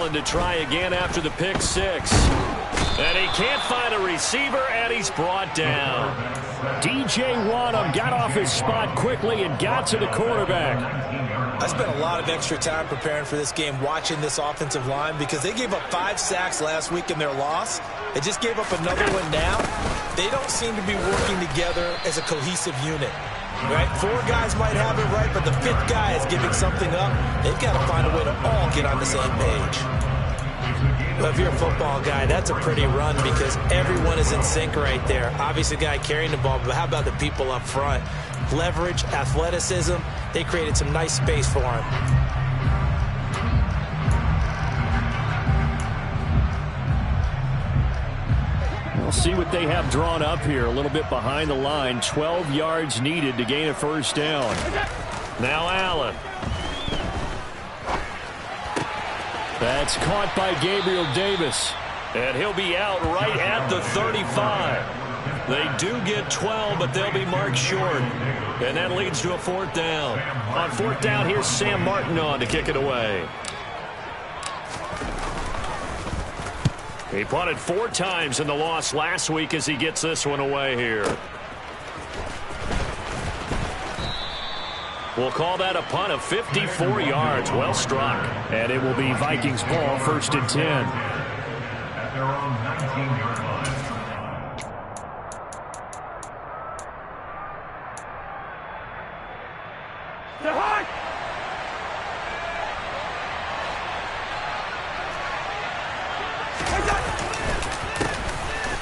Allen to try again after the pick six. And he can't find a receiver, and he's brought down. DJ Wonnum got off his spot quickly and got to the quarterback. I spent a lot of extra time preparing for this game, watching this offensive line, because they gave up 5 sacks last week in their loss. They just gave up another one now. They don't seem to be working together as a cohesive unit. Right? 4 guys might have it right, but the 5th guy is giving something up. They've got to find a way to all get on the same page. But if you're a football guy, that's a pretty run because everyone is in sync right there. Obviously, the guy carrying the ball, but how about the people up front? Leverage, athleticism, they created some nice space for him. We'll see what they have drawn up here. A little bit behind the line. 12 yards needed to gain a first down. Now Allen. That's caught by Gabriel Davis. And he'll be out right at the 35. They do get 12, but they'll be marked short. And that leads to a 4th down. On 4th down, here's Sam Martin on to kick it away. He punted 4 times in the loss last week as he gets this one away here. We'll call that a punt of 54 yards. Well struck. And it will be Vikings ball, 1st and 10. At their own 19-yard line.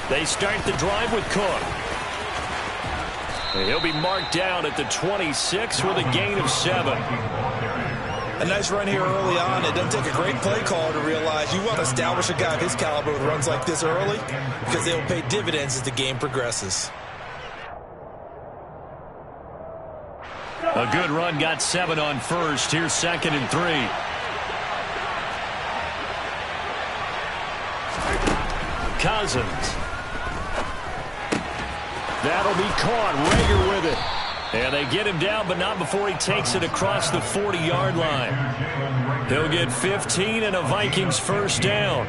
They start the drive with Cook. And he'll be marked down at the 26 with a gain of 7. A nice run here early on. It doesn't take a great play call to realize you want to establish a guy of his caliber with runs like this early because they'll pay dividends as the game progresses. A good run, got 7 on first. Here's 2nd and 3. Cousins. That'll be caught. Rager with it. And they get him down, but not before he takes it across the 40-yard line. He'll get 15 and a Vikings first down.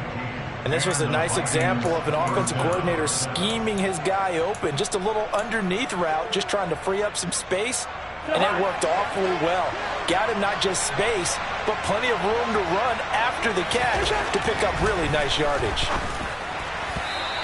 And this was a nice example of an offensive coordinator scheming his guy open. Just a little underneath route, just trying to free up some space. And it worked awfully well. Got him not just space, but plenty of room to run after the catch to pick up really nice yardage.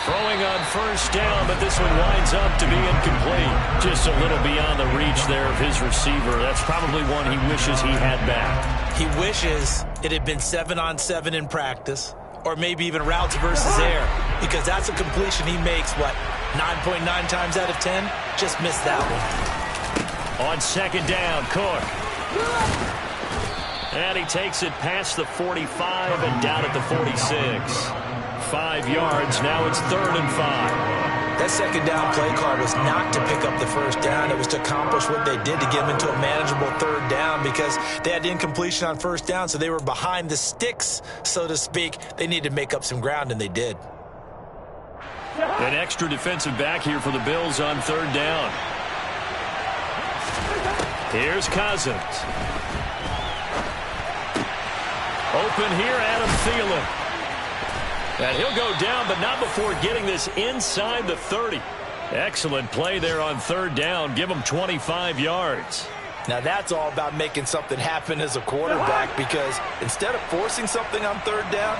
Throwing on first down, but this one winds up to be incomplete. Just a little beyond the reach there of his receiver. That's probably one he wishes he had back. He wishes it had been 7-on-7 in practice, or maybe even routes versus air, because that's a completion he makes, what, 9.9 times out of 10? Just missed that one. On 2nd down, Cook. And he takes it past the 45 and down at the 46. 5 yards. Now it's 3rd and 5. That 2nd down play call was not to pick up the first down. It was to accomplish what they did to get them into a manageable 3rd down because they had incompletion on first down, so they were behind the sticks, so to speak. They needed to make up some ground, and they did. An extra defensive back here for the Bills on 3rd down. Here's Cousins. Open here, Adam Thielen. And he'll go down, but not before getting this inside the 30. Excellent play there on 3rd down. Give him 25 yards. Now that's all about making something happen as a quarterback, because instead of forcing something on 3rd down,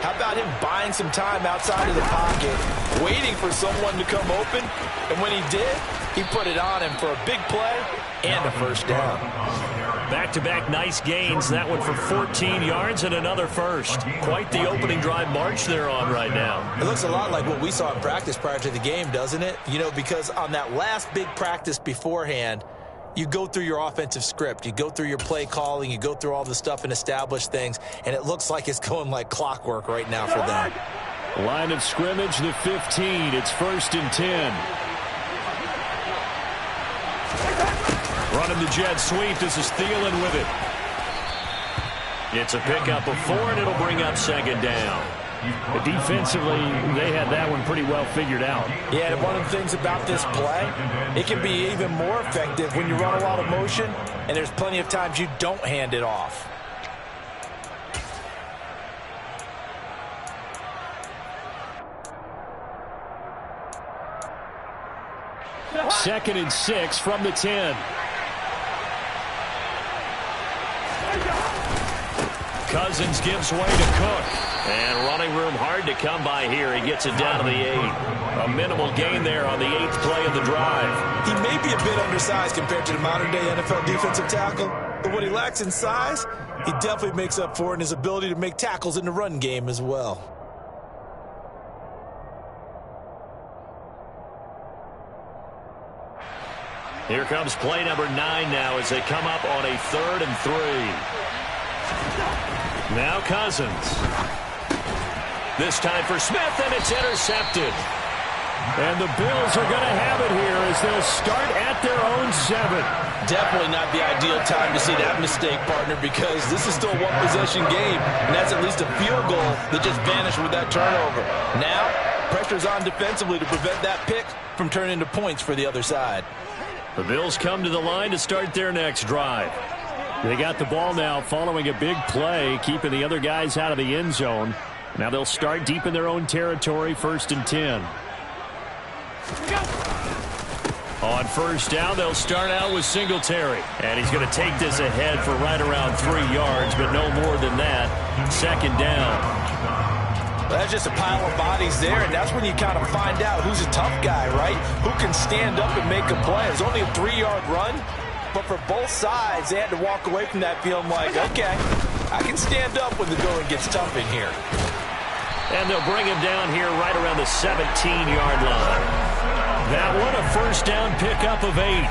how about him buying some time outside of the pocket, waiting for someone to come open, and when he did, he put it on him for a big play and a first down. Back-to-back nice gains. That one for 14 yards and another first. Quite the opening drive march they're on right now. It looks a lot like what we saw in practice prior to the game, doesn't it? You know, because on that last big practice beforehand, you go through your offensive script. You go through your play calling. You go through all the stuff and establish things. And it looks like it's going like clockwork right now for them. Line of scrimmage, the 15. It's 1st and 10. Running the jet sweep. This is Thielen with it. It's a pickup of 4, and it'll bring up 2nd down. But defensively, they had that one pretty well figured out. Yeah, and one of the things about this play, it can be even more effective when you run a lot of motion, and there's plenty of times you don't hand it off. 2nd and 6 from the 10. Cousins gives way to Cook. And running room hard to come by here. He gets it down to the 8. A minimal gain there on the 8th play of the drive. He may be a bit undersized compared to the modern-day NFL defensive tackle, but what he lacks in size, he definitely makes up for in his ability to make tackles in the run game as well. Here comes play number 9 now as they come up on a 3rd and 3. Now Cousins. This time for Smith, and it's intercepted. And the Bills are going to have it here as they'll start at their own 7. Definitely not the ideal time to see that mistake, partner, because this is still a one-possession game, and that's at least a field goal that just vanished with that turnover. Now, pressure's on defensively to prevent that pick from turning into points for the other side. The Bills come to the line to start their next drive. They got the ball now following a big play, keeping the other guys out of the end zone. Now they'll start deep in their own territory, 1st and 10. On 1st down, they'll start out with Singletary. And he's going to take this ahead for right around 3 yards, but no more than that. 2nd down. Well, that's just a pile of bodies there, and that's when you kind of find out who's a tough guy, right? Who can stand up and make a play. It's only a 3-yard run, but for both sides, they had to walk away from that feeling like, okay, I can stand up when the going gets tough in here. And they'll bring him down here right around the 17-yard line. That one, a 1st down pickup of 8.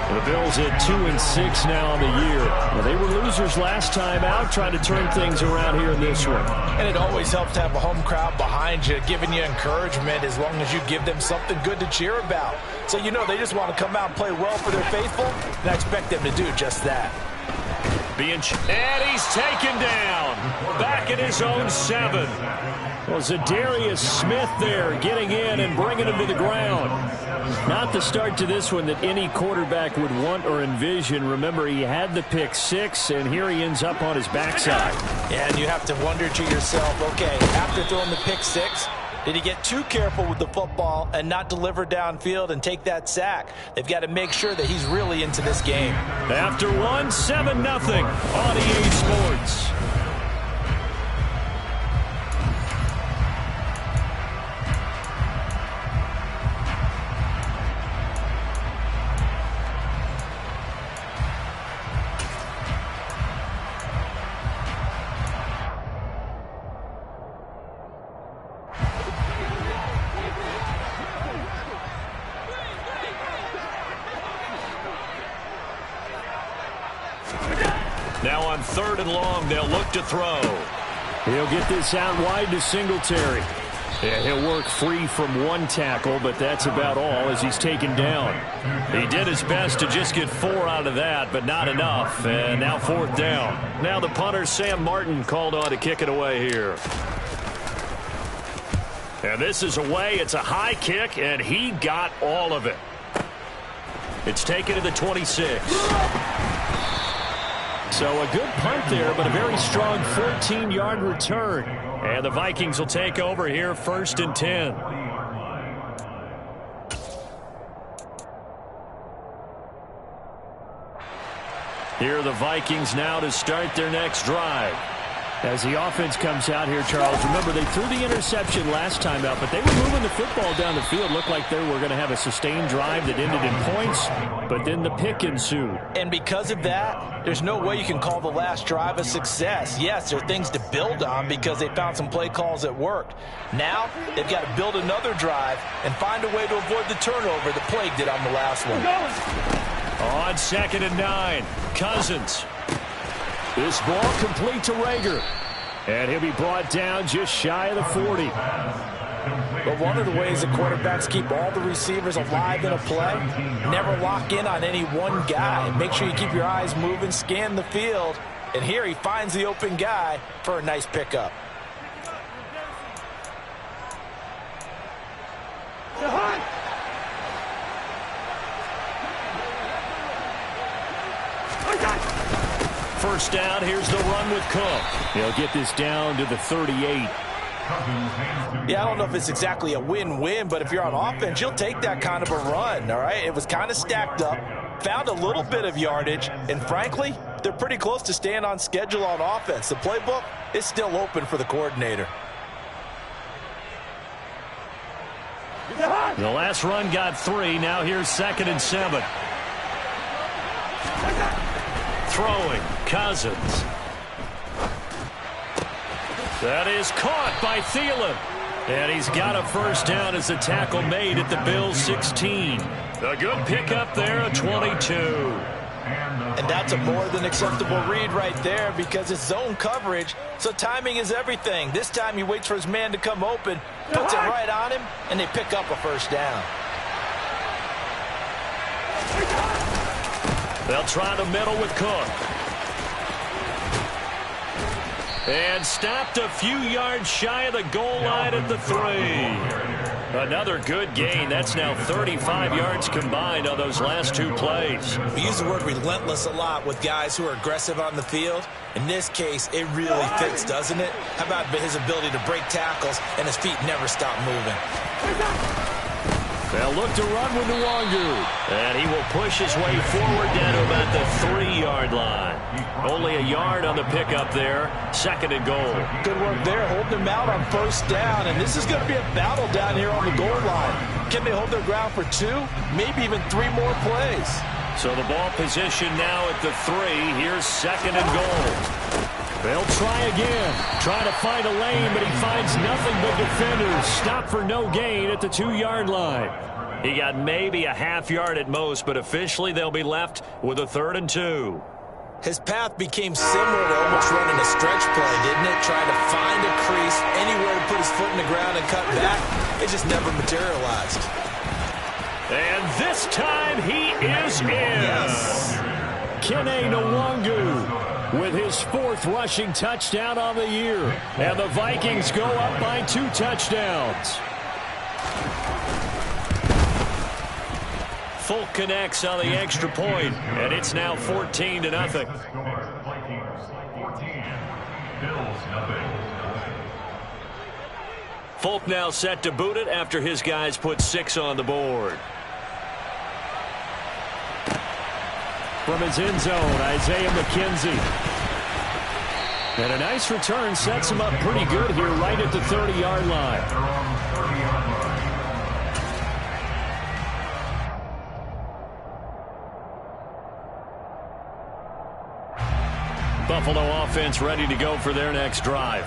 The Bills at 2 and 6 now on the year. Well, they were losers last time out, trying to turn things around here in this one. And it always helps to have a home crowd behind you, giving you encouragement as long as you give them something good to cheer about. So you know they just want to come out and play well for their faithful, and I expect them to do just that. And he's taken down. Back in his own 7. Well, Zadarius Smith there getting in and bringing him to the ground. Not the start to this one that any quarterback would want or envision. Remember, he had the pick 6, and here he ends up on his backside. Yeah, and you have to wonder to yourself, okay, after throwing the pick 6, did he get too careful with the football and not deliver downfield and take that sack? They've got to make sure that he's really into this game. After one, 7-0 on EA Sports. Now on 3rd and long, they'll look to throw. He'll get this out wide to Singletary. Yeah, he'll work free from one tackle, but that's about all as he's taken down. He did his best to just get 4 out of that, but not enough. And now 4th down. Now the punter, Sam Martin, called on to kick it away here. And this is away. It's a high kick, and he got all of it. It's taken to the 26. So a good punt there, but a very strong 14-yard return. And the Vikings will take over here, 1st and 10. Here are the Vikings now to start their next drive. As the offense comes out here, Charles, remember they threw the interception last time out, but they were moving the football down the field. Looked like they were going to have a sustained drive that ended in points, but then the pick ensued. And because of that, there's no way you can call the last drive a success. Yes, there are things to build on because they found some play calls that worked. Now, they've got to build another drive and find a way to avoid the turnover that plagued it on the last one. On 2nd and 9, Cousins. This ball complete to Rager. And he'll be brought down just shy of the 40. But one of the ways the quarterbacks keep all the receivers alive in a play, never lock in on any one guy. Make sure you keep your eyes moving, scan the field. And here he finds the open guy for a nice pickup. First down, here's the run with Cook. He'll get this down to the 38. Yeah, I don't know if it's exactly a win-win, but if you're on offense, you'll take that kind of a run, all right? It was kind of stacked up, found a little bit of yardage, and frankly, they're pretty close to staying on schedule on offense. The playbook is still open for the coordinator. The last run got 3. Now here's 2nd and 7. Throwing, Cousins. That is caught by Thielen. And he's got a first down as the tackle made at the Bills' 16. A good pickup there, a 22. And that's a more than acceptable read right there because it's zone coverage, so timing is everything. This time he waits for his man to come open, puts it right on him, and they pick up a first down. They'll try the middle with Cook. And stopped a few yards shy of the goal line at the 3. Another good gain. That's now 35 yards combined on those last 2 plays. We use the word relentless a lot with guys who are aggressive on the field. In this case, it really fits, doesn't it? How about his ability to break tackles and his feet never stop moving? They'll look to run with Nwangu. And he will push his way forward down to about the 3-yard line. Only a yard on the pickup there. 2nd and goal. Good work there, holding him out on first down. And this is going to be a battle down here on the goal line. Can they hold their ground for 2, maybe even 3 more plays? So the ball position now at the 3. Here's 2nd and goal. They'll try again. Try to find a lane, but he finds nothing but defenders. Stop for no gain at the 2-yard line. He got maybe a half yard at most, but officially they'll be left with a 3rd and 2. His path became similar to almost running a stretch play, didn't it? Trying to find a crease, anywhere to put his foot in the ground and cut back. It just never materialized. And this time he is in. Yes. Kene Nwangu with his 4th rushing touchdown on the year. And the Vikings go up by 2 touchdowns. Folk connects on the extra point, and it's now 14-0. Folk now set to boot it after his guys put 6 on the board. From his end zone, Isaiah McKenzie. And a nice return sets him up pretty good here right at the 30-yard line. Buffalo offense ready to go for their next drive.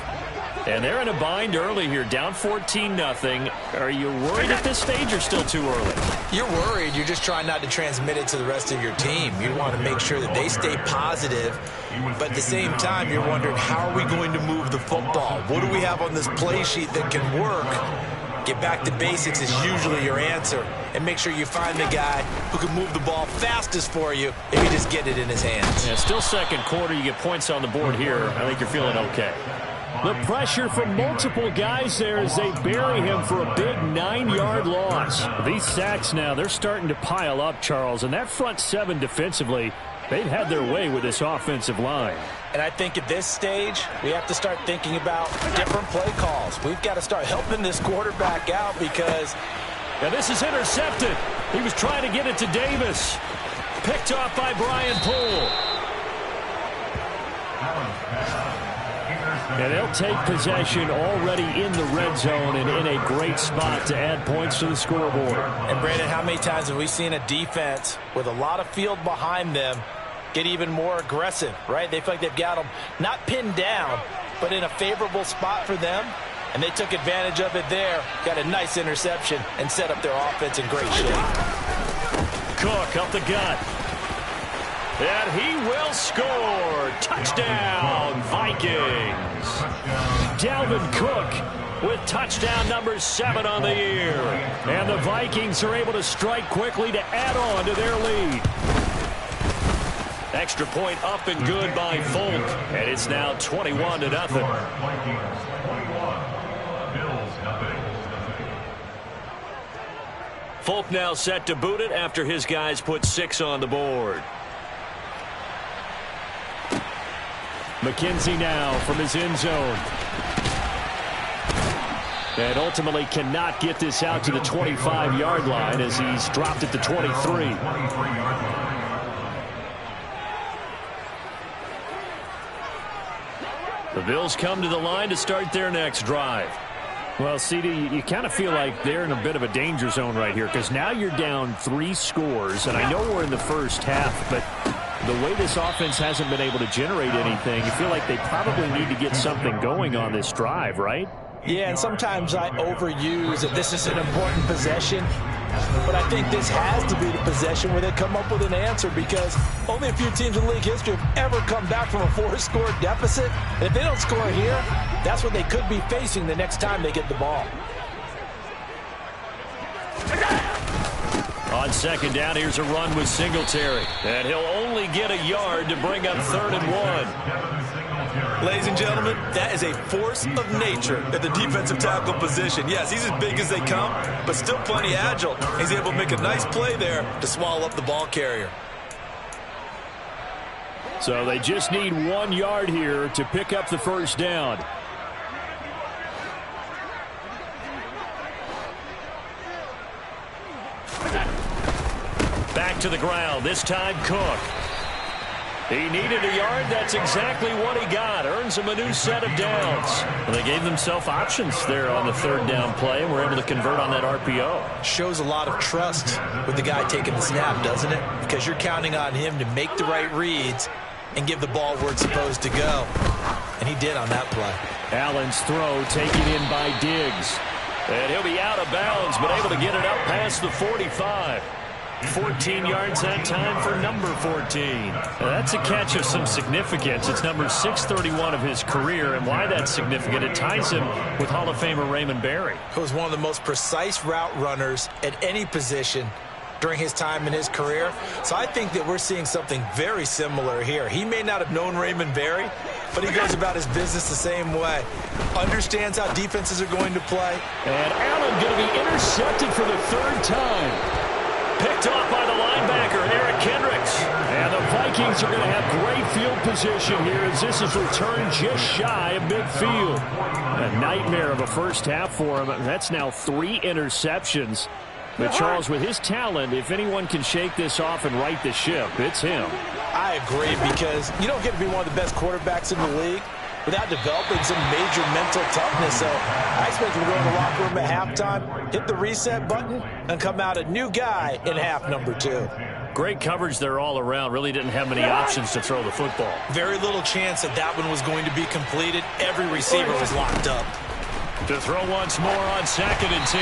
And they're in a bind early here, down 14-0. Are you worried at this stage or still too early? You're worried. You're just trying not to transmit it to the rest of your team. You want to make sure that they stay positive, but at the same time, you're wondering, how are we going to move the football? What do we have on this play sheet that can work? Get back to basics is usually your answer, and make sure you find the guy who can move the ball fastest for you if you just get it in his hands. Yeah, still 2nd quarter. You get points on the board here. I think you're feeling okay. The pressure from multiple guys there as they bury him for a big 9-yard loss. These sacks now, they're starting to pile up, Charles, and that front 7 defensively, they've had their way with this offensive line. And I think at this stage, we have to start thinking about different play calls. We've got to start helping this quarterback out because... Now this is intercepted. He was trying to get it to Davis. Picked off by Brian Poole. And they'll take possession already in the red zone and in a great spot to add points to the scoreboard. And, Brandon, how many times have we seen a defense with a lot of field behind them get even more aggressive, right? They feel like they've got them not pinned down, but in a favorable spot for them, and they took advantage of it there, got a nice interception, and set up their offense in great shape. Cook up the gut. And he will score. Touchdown, Vikings. Dalvin Cook with touchdown number 7 on the year. And the Vikings are able to strike quickly to add on to their lead. Extra point up and good by Folk. And it's now 21-0. Folk now set to boot it after his guys put 6 on the board. McKenzie now from his end zone. And ultimately cannot get this out to the 25-yard line as he's dropped at the 23. The Bills come to the line to start their next drive. Well, CD, you kind of feel like they're in a bit of a danger zone right here because now you're down 3 scores, and I know we're in the first half, but the way this offense hasn't been able to generate anything, you feel like they probably need to get something going on this drive, right? Yeah, and sometimes I overuse that this is an important possession, but I think this has to be the possession where they come up with an answer because only a few teams in league history have ever come back from a 4-score deficit. And if they don't score here, that's what they could be facing the next time they get the ball. On second down, here's a run with Singletary. And he'll only get a yard to bring up 3rd and 1. Ladies and gentlemen, that is a force of nature at the defensive tackle position. Yes, he's as big as they come, but still plenty agile. He's able to make a nice play there to swallow up the ball carrier. So they just need 1 yard here to pick up the first down. Back to the ground, this time Cook. He needed a yard. That's exactly what he got. Earns him a new set of downs. Well, they gave themselves options there on the 3rd down play, and were able to convert on that RPO. Shows a lot of trust with the guy taking the snap, doesn't it? Because you're counting on him to make the right reads and give the ball where it's supposed to go. And he did on that play. Allen's throw taken in by Diggs. And he'll be out of bounds, but able to get it up past the 45. 14 yards that time for number 14. That's a catch of some significance. It's number 631 of his career, and why that's significant, it ties him with Hall of Famer Raymond Berry. He was one of the most precise route runners at any position during his time in his career. So I think that we're seeing something very similar here. He may not have known Raymond Berry, but he goes about his business the same way. Understands how defenses are going to play. And Allen going to be intercepted for the 3rd time. Picked off by the linebacker, Eric Kendricks. And the Vikings are going to have great field position here as this is returned just shy of midfield. A nightmare of a first half for him. That's now 3 interceptions. But Charles, with his talent, if anyone can shake this off and right the ship, it's him. I agree, because you don't get to be one of the best quarterbacks in the league without developing some major mental toughness. So I expect him to go in the locker room at halftime, hit the reset button, and come out a new guy in half number 2. Great coverage there all around. Really didn't have many options to throw the football. Very little chance that that one was going to be completed. Every receiver was locked up. To throw once more on 2nd and 10.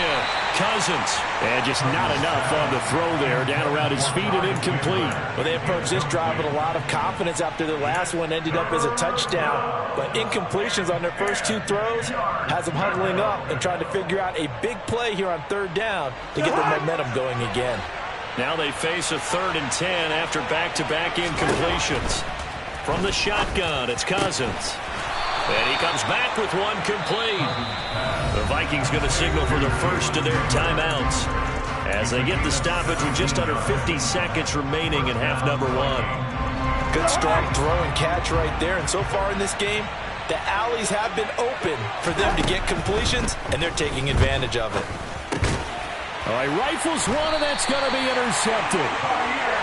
Cousins. And just not enough on the throw there. Down around his feet and incomplete. Well, they approached this drive with a lot of confidence after the last one ended up as a touchdown. But incompletions on their first 2 throws has them huddling up and trying to figure out a big play here on 3rd down to get the momentum going again. Now they face a 3rd and 10 after back-to-back incompletions. From the shotgun, it's Cousins. And he comes back with one complete. The Vikings going to signal for the first of their timeouts as they get the stoppage with just under 50 seconds remaining in half number 1. Good strong throw and catch right there. And so far in this game, the alleys have been open for them to get completions, and they're taking advantage of it. All right, rifles one, and that's going to be intercepted.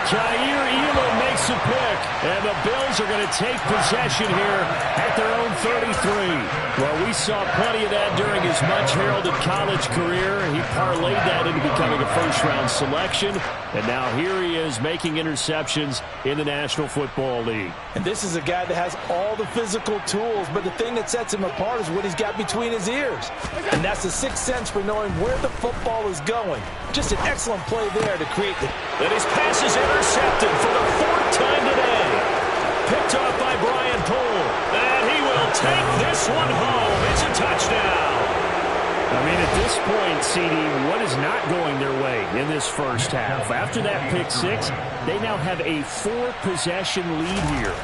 Jair Elam makes a pick, and the Bills are going to take possession here at their own 33. Well, we saw plenty of that during his much-heralded college career. He parlayed that into becoming a first-round selection, and now here he is making interceptions in the National Football League. And this is a guy that has all the physical tools, but the thing that sets him apart is what he's got between his ears. And that's the sixth sense for knowing where the football is going. Just an excellent play there to create the... And his pass is intercepted for the 4th time today. Picked off by Brian Poole. And he will take this one home. It's a touchdown. I mean, at this point, CD, what is not going their way in this first half? After that pick 6, they now have a 4-possession lead here.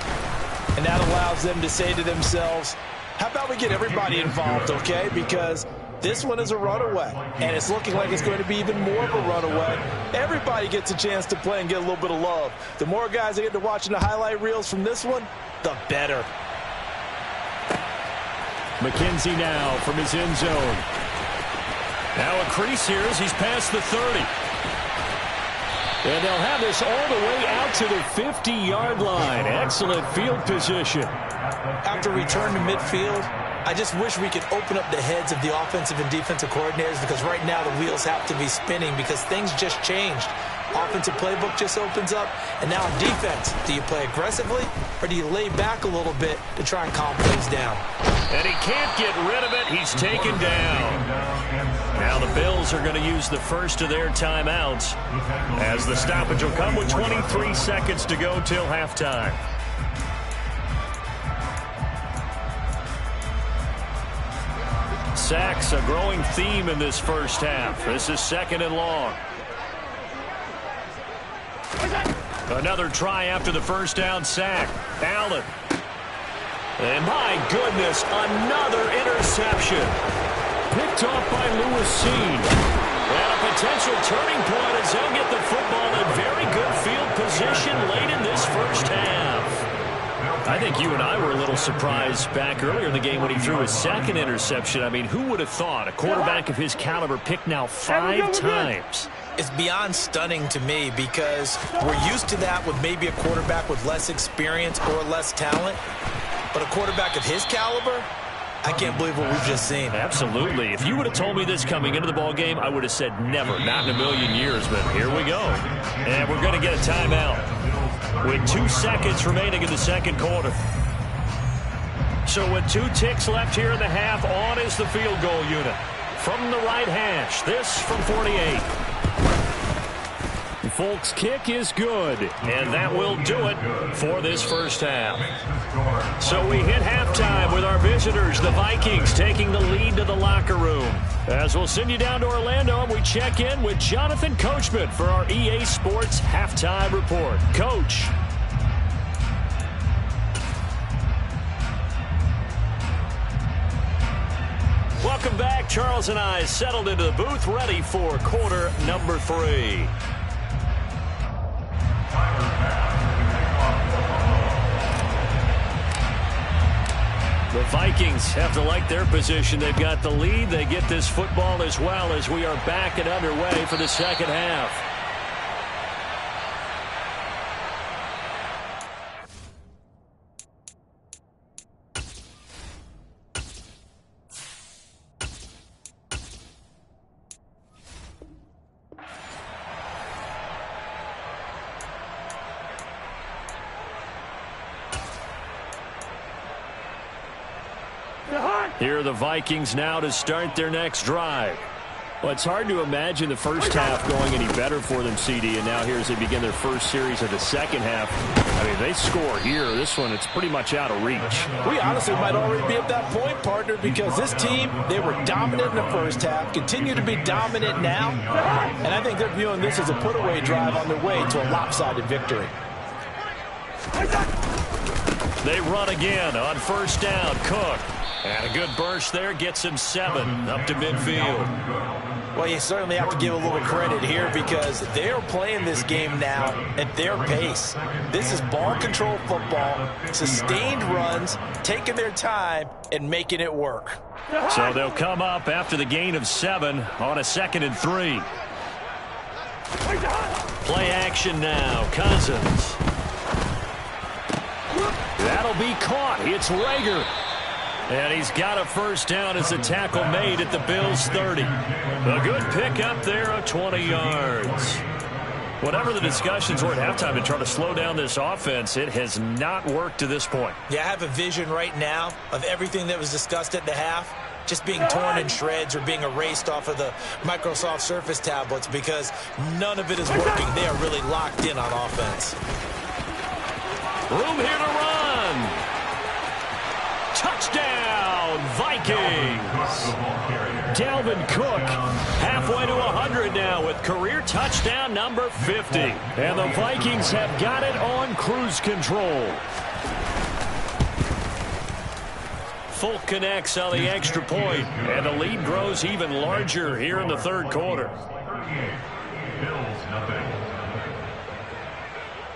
And that allows them to say to themselves, how about we get everybody involved, okay? Because this one is a runaway, and it's looking like it's going to be even more of a runaway. Everybody gets a chance to play and get a little bit of love. The more guys that get to watching the highlight reels from this one, the better. McKenzie now from his end zone. Now a crease here as he's past the 30. And they'll have this all the way out to the 50-yard line. Excellent field position. After return to midfield, I just wish we could open up the heads of the offensive and defensive coordinators, because right now the wheels have to be spinning because things just changed. Offensive playbook just opens up, and now on defense, do you play aggressively or do you lay back a little bit to try and calm things down? And he can't get rid of it. He's taken down. Now the Bills are going to use the first of their timeouts as the stoppage will come with 23 seconds to go till halftime. Sacks, a growing theme in this first half. This is 2nd and long. Another try after the first down sack. Allen. And my goodness, another interception. Picked off by Lewis Cine. And a potential turning point as they'll get the football in very good field position late in this first half. I think you and I were a little surprised back earlier in the game when he threw his second interception. I mean, who would have thought a quarterback of his caliber picked now 5 times? It's beyond stunning to me because we're used to that with maybe a quarterback with less experience or less talent. But a quarterback of his caliber, I can't believe what we've just seen. Absolutely. If you would have told me this coming into the ball game, I would have said never, not in a million years. But here we go. And we're going to get a timeout with 2 seconds remaining in the second quarter. So with 2 ticks left here in the half, on is the field goal unit. From the right hash, this from 48. Folk's kick is good. And that will do it for this first half. So we hit halftime with our visitors, the Vikings, taking the lead to the locker room. As we'll send you down to Orlando, and we check in with Jonathan Coachman for our EA Sports Halftime Report. Coach. Welcome back. Charles and I settled into the booth, ready for quarter number 3. The Vikings have to like their position. They've got the lead. They get this football as well as we are back and underway for the second half. Here are the Vikings now to start their next drive. Well, it's hard to imagine the first half going any better for them, CD, and now here as they begin their first series of the second half. I mean, they score here. This one, it's pretty much out of reach. We honestly might already be at that point, partner, because this team, they were dominant in the first half, continue to be dominant now, and I think they're viewing this as a put-away drive on their way to a lopsided victory. They run again on first down. Cook. And a good burst there gets him 7 up to midfield. Well, you certainly have to give a little credit here because they're playing this game now at their pace. This is ball control football, sustained runs, taking their time and making it work. So they'll come up after the gain of 7 on a 2nd and 3. Play action now. Cousins. That'll be caught. It's Rager. And he's got a first down as the tackle made at the Bills' 30. A good pick up there of 20 yards. Whatever the discussions were at halftime to try to slow down this offense, it has not worked to this point. Yeah, I have a vision right now of everything that was discussed at the half just being torn in shreds or being erased off of the Microsoft Surface tablets because none of it is working. They are really locked in on offense. Room here to run. Touchdown, Vikings. Dalvin Cook Halfway to 100 now with career touchdown number 50. And the Vikings have got it on cruise control. Folk connects on the extra point, and the lead grows even larger here in the third quarter.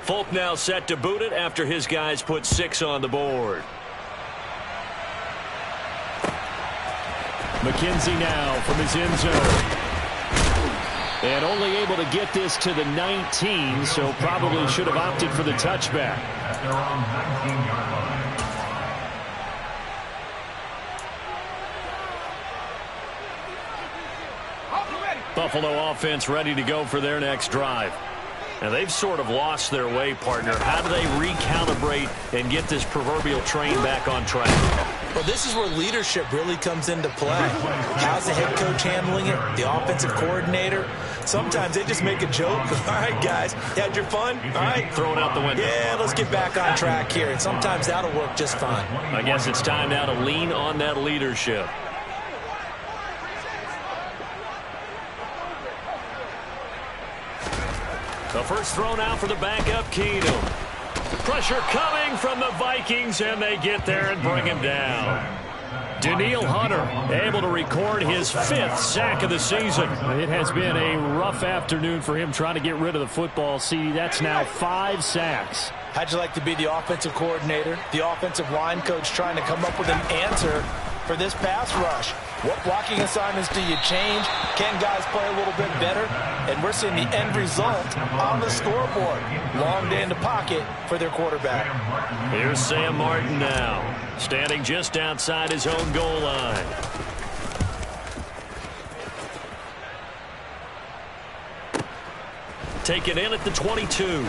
Folk now set to boot it after his guys put 6 on the board. McKenzie now from his end zone. And only able to get this to the 19, so probably should have opted for the touchback. At their own 19-yard line. Buffalo offense ready to go for their next drive. Now they've sort of lost their way, partner. How do they recalibrate and get this proverbial train back on track? Well, this is where leadership really comes into play. How's the head coach handling it? The offensive coordinator? Sometimes they just make a joke. All right, guys, you had your fun? All right. Throw it out the window. Yeah, let's get back on track here. And sometimes that'll work just fine. I guess it's time now to lean on that leadership. The first throw now for the backup, Keenum. Pressure coming from the Vikings, and they get there and bring him down. Danielle Hunter able to record his 5th sack of the season. It has been a rough afternoon for him trying to get rid of the football. See, that's now 5 sacks. How'd you like to be the offensive coordinator, the offensive line coach trying to come up with an answer for this pass rush? What blocking assignments do you change? Can guys play a little bit better? And we're seeing the end result on the scoreboard. Long day in the pocket for their quarterback. Here's Sam Martin now, standing just outside his own goal line. Taken in at the 22.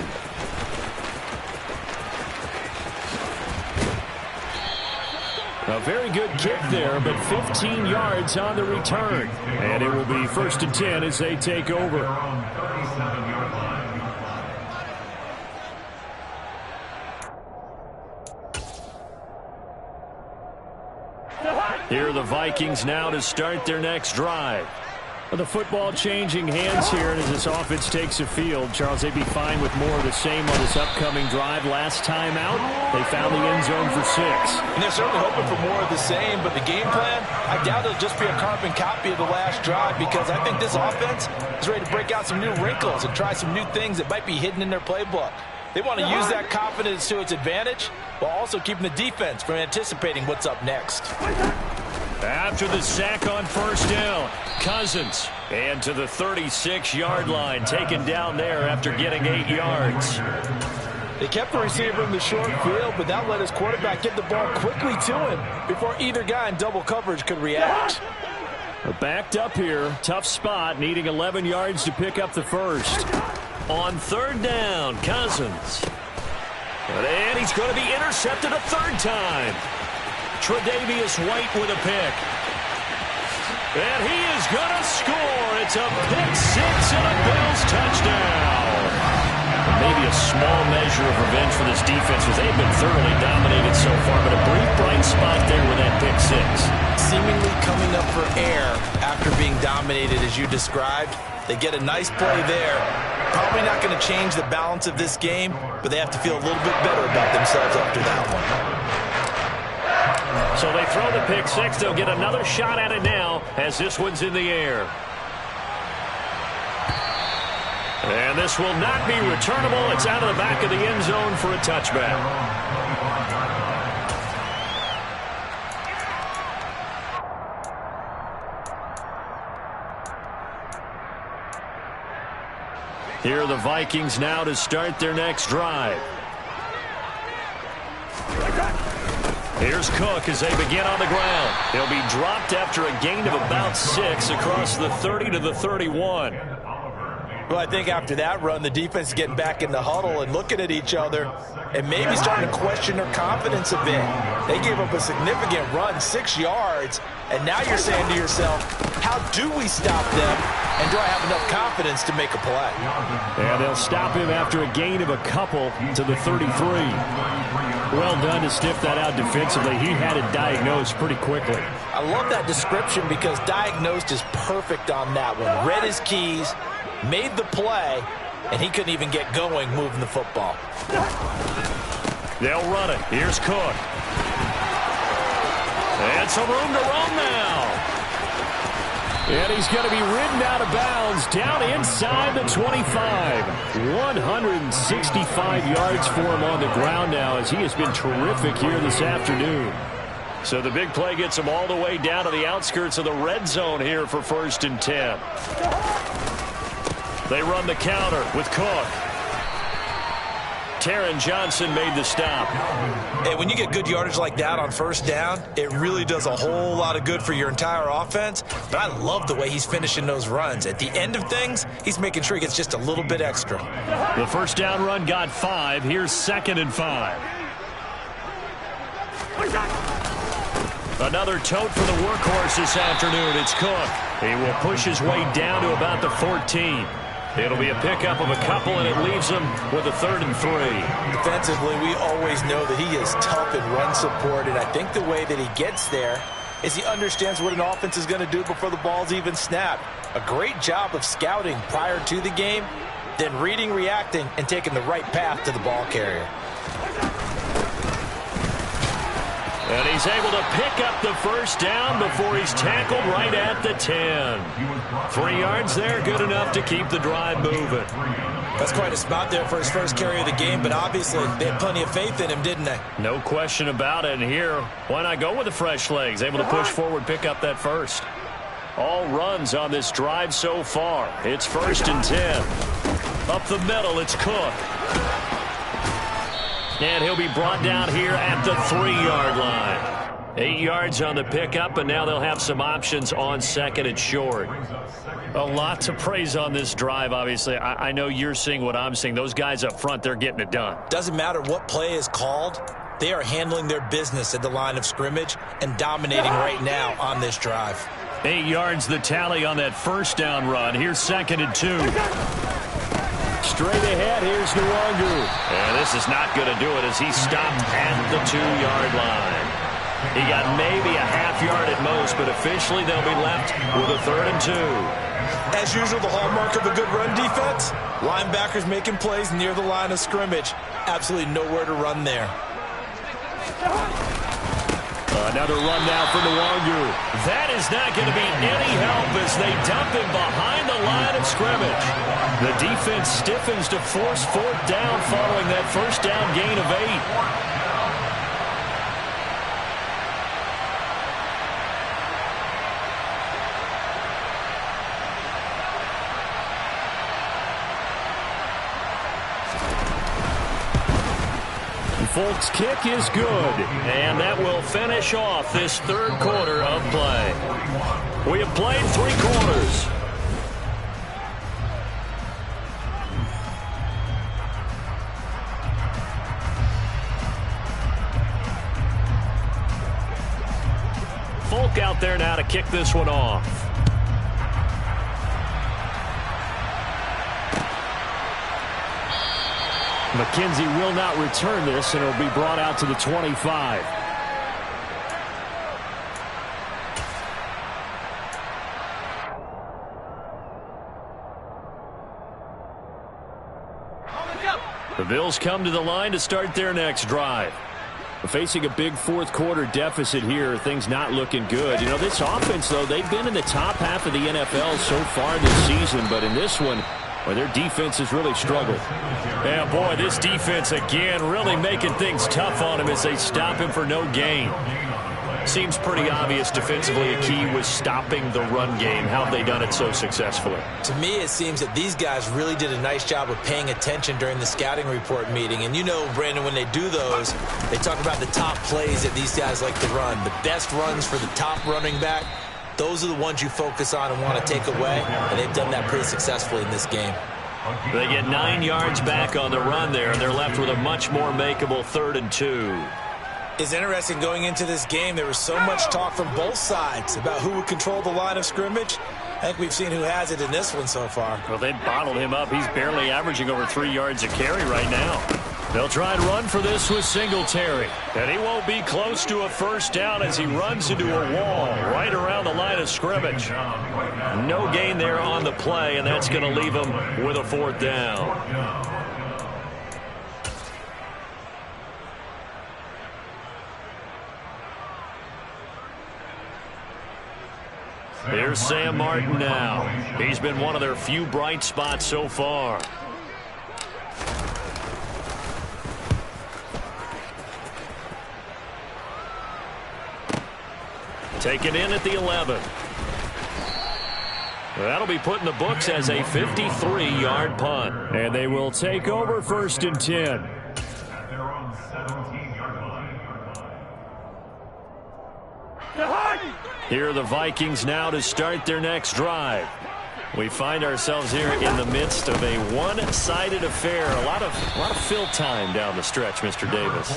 A very good kick there, but 15 yards on the return. And it will be 1st and 10 as they take over. Here are the Vikings now to start their next drive. The football changing hands here, and as this offense takes the field, Charles, they'd be fine with more of the same on this upcoming drive. Last time out, they found the end zone for 6. And they're certainly hoping for more of the same, but the game plan, I doubt it'll just be a carbon copy of the last drive, because I think this offense is ready to break out some new wrinkles and try some new things that might be hidden in their playbook. They want to use that confidence to its advantage, while also keeping the defense from anticipating what's up next. After the sack on first down, Cousins, and to the 36-yard line, taken down there after getting 8 yards. They kept the receiver in the short field, but that let his quarterback get the ball quickly to him before either guy in double coverage could react. Backed up here, tough spot, needing 11 yards to pick up the first. On 3rd down, Cousins. And he's going to be intercepted a 3rd time. Tre'Davious White with a pick. And he is going to score. It's a pick 6 and a Bills touchdown. Maybe a small measure of revenge for this defense, because they've been thoroughly dominated so far, but a brief bright spot there with that pick 6. Seemingly coming up for air after being dominated as you described. They get a nice play there. Probably not going to change the balance of this game, but they have to feel a little bit better about themselves after that one. So they throw the pick 6. They'll get another shot at it now as this one's in the air. And this will not be returnable. It's out of the back of the end zone for a touchback. Here are the Vikings now to start their next drive. Here's Cook as they begin on the ground. He'll be dropped after a gain of about 6 across the 30 to the 31. Well, I think after that run, the defense is getting back in the huddle and looking at each other and maybe starting to question their confidence a bit. They gave up a significant run, 6 yards, and now you're saying to yourself, how do we stop them, and do I have enough confidence to make a play? And they'll stop him after a gain of a couple to the 33. Well done to sniff that out defensively. He had it diagnosed pretty quickly. I love that description because diagnosed is perfect on that one. Read his keys, made the play, and he couldn't even get going moving the football. They'll run it. Here's Cook. And some room to roam now. And he's going to be ridden out of bounds down inside the 25. 165 yards for him on the ground now as he has been terrific here this afternoon. So the big play gets them all the way down to the outskirts of the red zone here for 1st and 10. They run the counter with Cook. Taron Johnson made the stop. Hey, when you get good yardage like that on 1st down, it really does a whole lot of good for your entire offense. But I love the way he's finishing those runs. At the end of things, he's making sure he gets just a little bit extra. The 1st down run got 5. Here's 2nd and 5. Another tote for the workhorse this afternoon. It's Cook. He will push his way down to about the 14. It'll be a pickup of a couple, and it leaves him with a 3rd and 3. Defensively, we always know that he is tough in run support, and I think the way that he gets there is he understands what an offense is going to do before the ball's even snapped. A great job of scouting prior to the game, then reading, reacting, and taking the right path to the ball carrier. And he's able to pick up the 1st down before he's tackled right at the 10. 3 yards there, good enough to keep the drive moving. That's quite a spot there for his first carry of the game, but obviously they had plenty of faith in him, didn't they? No question about it. And here, why not go with the fresh legs? Able to push forward, pick up that 1st. All runs on this drive so far. It's 1st and 10. Up the middle, it's Cook. And he'll be brought down here at the 3-yard line. 8 yards on the pickup, and now they'll have some options on 2nd and short. A lot to praise on this drive, obviously. I know you're seeing what I'm seeing. Those guys up front, they're getting it done. Doesn't matter what play is called. They are handling their business at the line of scrimmage and dominating right now on this drive. 8 yards the tally on that 1st down run. Here's 2nd and 2. Straight ahead, here's Nwangu. And this is not going to do it as he's stopped at the 2-yard line. He got maybe a half yard at most, but officially they'll be left with a 3rd and 2. As usual, the hallmark of a good run defense, linebackers making plays near the line of scrimmage. Absolutely nowhere to run there. Another run now for Nwangu. That is not going to be any help as they dump him behind the line of scrimmage. The defense stiffens to force 4th down following that 1st down gain of 8. Folk's kick is good, and that will finish off this 3rd quarter of play. We have played 3 quarters. Folk out there now to kick this one off. McKenzie will not return this, and it'll be brought out to the 25. The Bills come to the line to start their next drive. Facing a big 4th quarter deficit here, things not looking good. You know, this offense, though, they've been in the top half of the NFL so far this season, but in this one, well, their defense has really struggled. Yeah, boy, this defense, again, really making things tough on him as they stop him for no gain. Seems pretty obvious defensively a key was stopping the run game. How have they done it so successfully? To me, it seems that these guys really did a nice job of paying attention during the scouting report meeting. And you know, Brandon, when they do those, they talk about the top plays that these guys like to run. The best runs for the top running back. Those are the ones you focus on and want to take away, and they've done that pretty successfully in this game. They get 9 yards back on the run there, and they're left with a much more makeable 3rd and 2. It's interesting going into this game. There was so much talk from both sides about who would control the line of scrimmage. I think we've seen who has it in this one so far. Well, they bottled him up. He's barely averaging over 3 yards a carry right now. They'll try and run for this with Singletary. And he won't be close to a 1st down as he runs into a wall right around the line of scrimmage. No gain there on the play, and that's going to leave him with a 4th down. Here's Sam Martin now. He's been one of their few bright spots so far. Taken in at the 11. That'll be put in the books as a 53-yard punt. And they will take over 1st and 10. At their own 17-yard line. Here are the Vikings now to start their next drive. We find ourselves here in the midst of a one-sided affair. A lot of fill time down the stretch, Mr. Davis.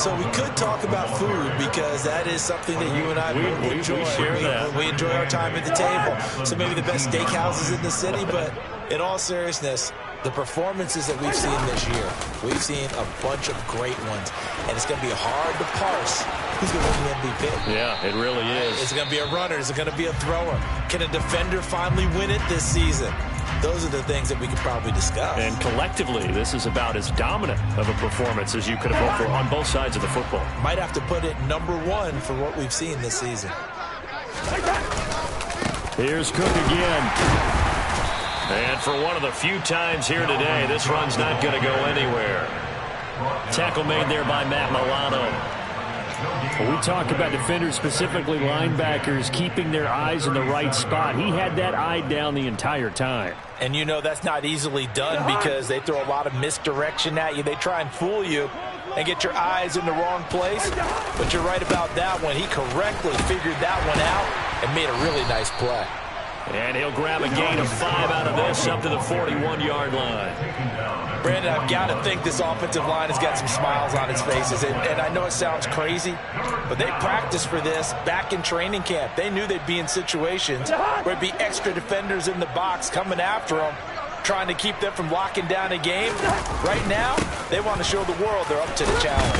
So we could talk about food because that is something that you and I both enjoy. We share that. We enjoy our time at the table. So maybe the best steakhouses in the city, but in all seriousness, the performances that we've seen this year, we've seen a bunch of great ones, and it's going to be hard to parse who's going to win the MVP. Yeah, it really is. Is it going to be a runner? Is it going to be a thrower? Can a defender finally win it this season? Those are the things that we could probably discuss. And collectively, this is about as dominant of a performance as you could have hoped for on both sides of the football. Might have to put it number one for what we've seen this season. Here's Cook again. And for one of the few times here today, this run's not going to go anywhere. Tackle made there by Matt Milano. When we talk about defenders, specifically linebackers, keeping their eyes in the right spot. He had that eye down the entire time. And you know that's not easily done because they throw a lot of misdirection at you. They try and fool you and get your eyes in the wrong place. But you're right about that one. He correctly figured that one out and made a really nice play. And he'll grab a gain of 5 out of this up to the 41-yard line. Brandon, I've got to think this offensive line has got some smiles on its faces. And I know it sounds crazy, but they practiced for this back in training camp. They knew they'd be in situations where there'd be extra defenders in the box coming after them, trying to keep them from locking down a game. Right now, they want to show the world they're up to the challenge.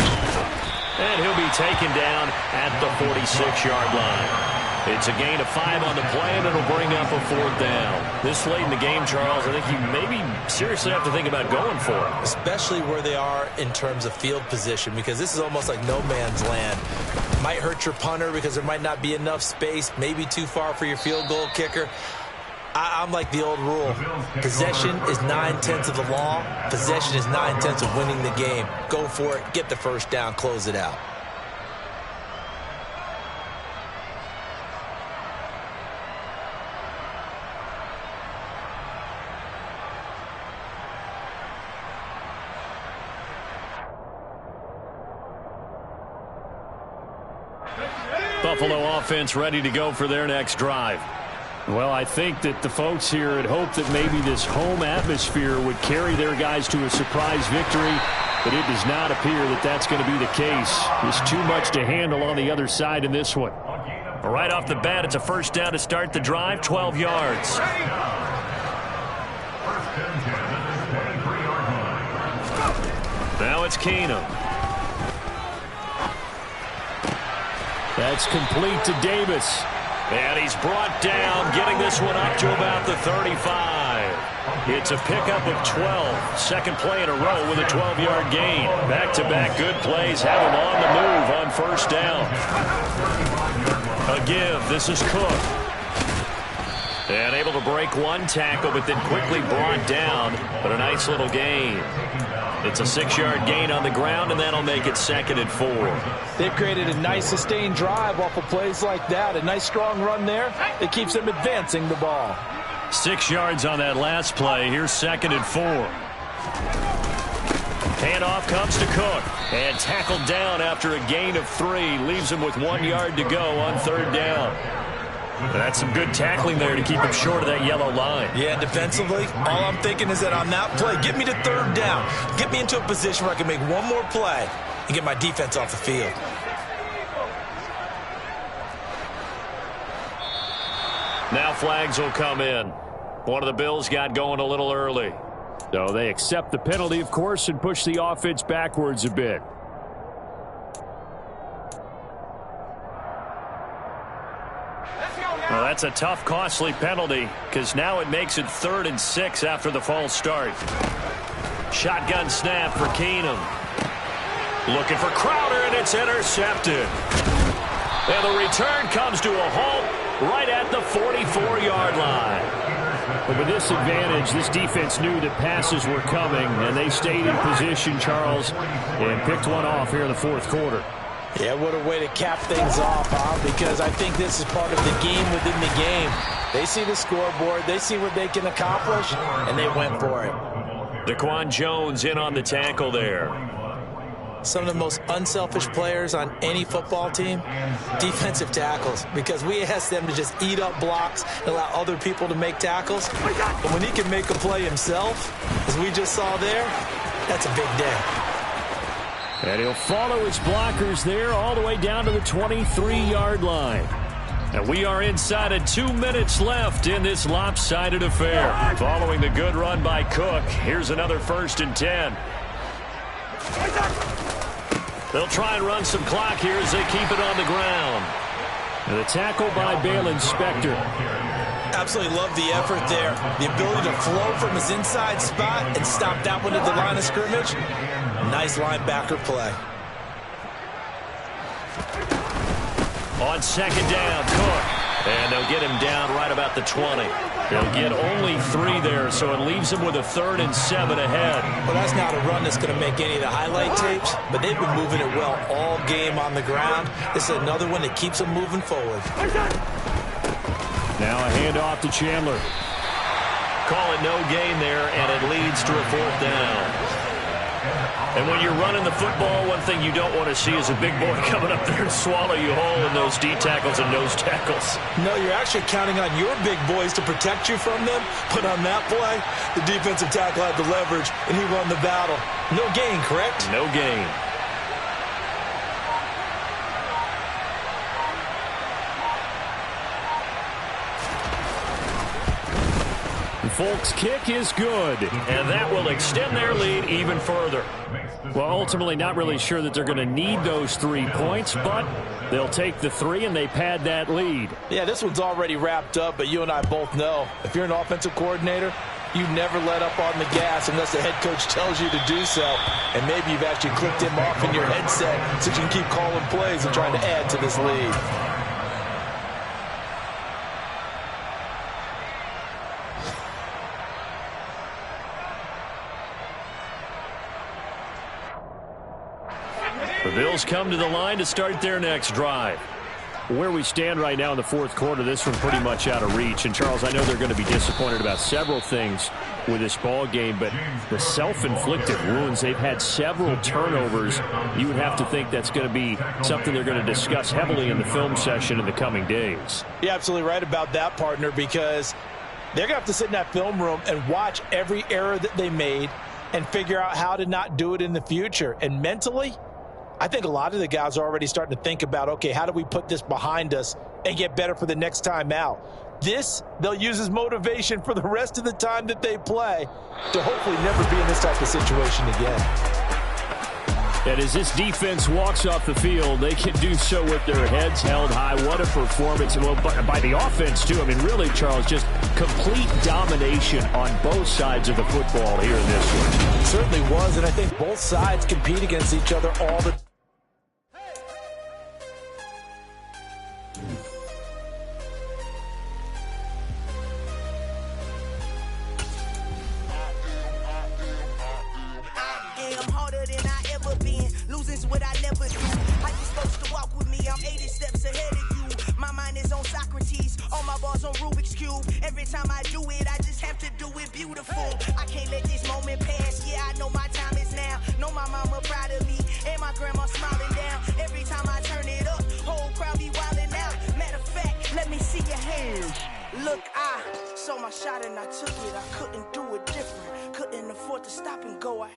And he'll be taken down at the 46-yard line. It's a gain of 5 on the play, and it'll bring up a 4th down. This late in the game, Charles, I think you maybe seriously have to think about going for it. Especially where they are in terms of field position, because this is almost like no man's land. Might hurt your punter because there might not be enough space, maybe too far for your field goal kicker. I'm like the old rule. Possession is 9/10 of the law. Possession is 9/10 of winning the game. Go for it, get the first down, close it out. Buffalo offense ready to go for their next drive. Well, I think that the folks here had hoped that maybe this home atmosphere would carry their guys to a surprise victory, but it does not appear that that's going to be the case. There's too much to handle on the other side in this one. Right off the bat, it's a first down to start the drive, 12 yards. Now it's Keenum. That's complete to Davis. And he's brought down, getting this one up to about the 35. It's a pickup of 12. Second play in a row with a 12-yard gain. Back-to-back good plays have him on the move on first down. A give. This is Cook. And able to break one tackle, but then quickly brought down. But a nice little gain. It's a 6-yard gain on the ground, and that'll make it 2nd and 4. They've created a nice sustained drive off of plays like that. A nice strong run there that keeps them advancing the ball. 6 yards on that last play. Here's 2nd and 4. Handoff comes to Cook. And tackled down after a gain of 3. Leaves him with 1 yard to go on 3rd down. That's some good tackling there to keep him short of that yellow line. Yeah, defensively, all I'm thinking is that on that play, get me to 3rd down. Get me into a position where I can make one more play and get my defense off the field. Now flags will come in. One of the Bills got going a little early. So they accept the penalty, of course, and push the offense backwards a bit. Well, that's a tough, costly penalty because now it makes it 3rd and 6 after the false start. Shotgun snap for Keenum. Looking for Crowder, and it's intercepted. And the return comes to a halt right at the 44-yard line. But with this advantage, this defense knew that passes were coming, and they stayed in position, Charles, and picked one off here in the 4th quarter. Yeah, what a way to cap things off, huh? Because I think this is part of the game within the game. They see the scoreboard, they see what they can accomplish, and they went for it. Daquan Jones in on the tackle there. Some of the most unselfish players on any football team, defensive tackles, because we ask them to just eat up blocks and allow other people to make tackles. And when he can make a play himself, as we just saw there, that's a big day. And he'll follow his blockers there all the way down to the 23-yard line. And we are inside of 2 minutes left in this lopsided affair. Following the good run by Cook, here's another 1st and 10. They'll try and run some clock here as they keep it on the ground. And the tackle by Baylon Spector. Absolutely love the effort there. The ability to flow from his inside spot and stop that one at the line of scrimmage. Nice linebacker play. On 2nd down, Cook. And they'll get him down right about the 20. They'll get only 3 there, so it leaves him with a 3rd and 7 ahead. Well, that's not a run that's going to make any of the highlight tapes, but they've been moving it well all game on the ground. This is another one that keeps them moving forward. Now a handoff to Chandler. Call it no gain there, and it leads to a 4th down. And when you're running the football, one thing you don't want to see is a big boy coming up there and swallow you whole in those D tackles and nose tackles. No, you're actually counting on your big boys to protect you from them. But on that play, the defensive tackle had the leverage, and he won the battle. No gain, correct? No gain. Folks' kick is good. And that will extend their lead even further. Well, ultimately not really sure that they're going to need those 3 points, but they'll take the 3 and they pad that lead. Yeah, this one's already wrapped up, but you and I both know if you're an offensive coordinator, you never let up on the gas unless the head coach tells you to do so. And maybe you've actually clicked him off in your headset so you can keep calling plays and trying to add to this lead. The Bills come to the line to start their next drive. Where we stand right now in the 4th quarter, this one pretty much out of reach. And, Charles, I know they're going to be disappointed about several things with this ball game, but the self-inflicted wounds, they've had several turnovers. You would have to think that's going to be something they're going to discuss heavily in the film session in the coming days. You're absolutely right about that, partner, because they're going to have to sit in that film room and watch every error that they made and figure out how to not do it in the future. And mentally, I think a lot of the guys are already starting to think about, okay, how do we put this behind us and get better for the next time out? This, they'll use as motivation for the rest of the time that they play to hopefully never be in this type of situation again. And as this defense walks off the field, they can do so with their heads held high. What a performance. Well, by the offense, too. I mean, really, Charles, just complete domination on both sides of the football here in this one. It certainly was, and I think both sides compete against each other all the time. What I never do. How you supposed to walk with me? I'm 80 steps ahead of you. My mind is on Socrates, all my bars on Rubik's Cube. Every time I do it, I just have to do it beautiful. I can't let this moment pass. Yeah, I know my time is now. Know my mama proud of me, and my grandma smiling down. Every time I turn it up, whole crowd be wilding out. Matter of fact, let me see your hands. Look, I saw my shot and I took it. I couldn't do it different. Couldn't afford to stop and go.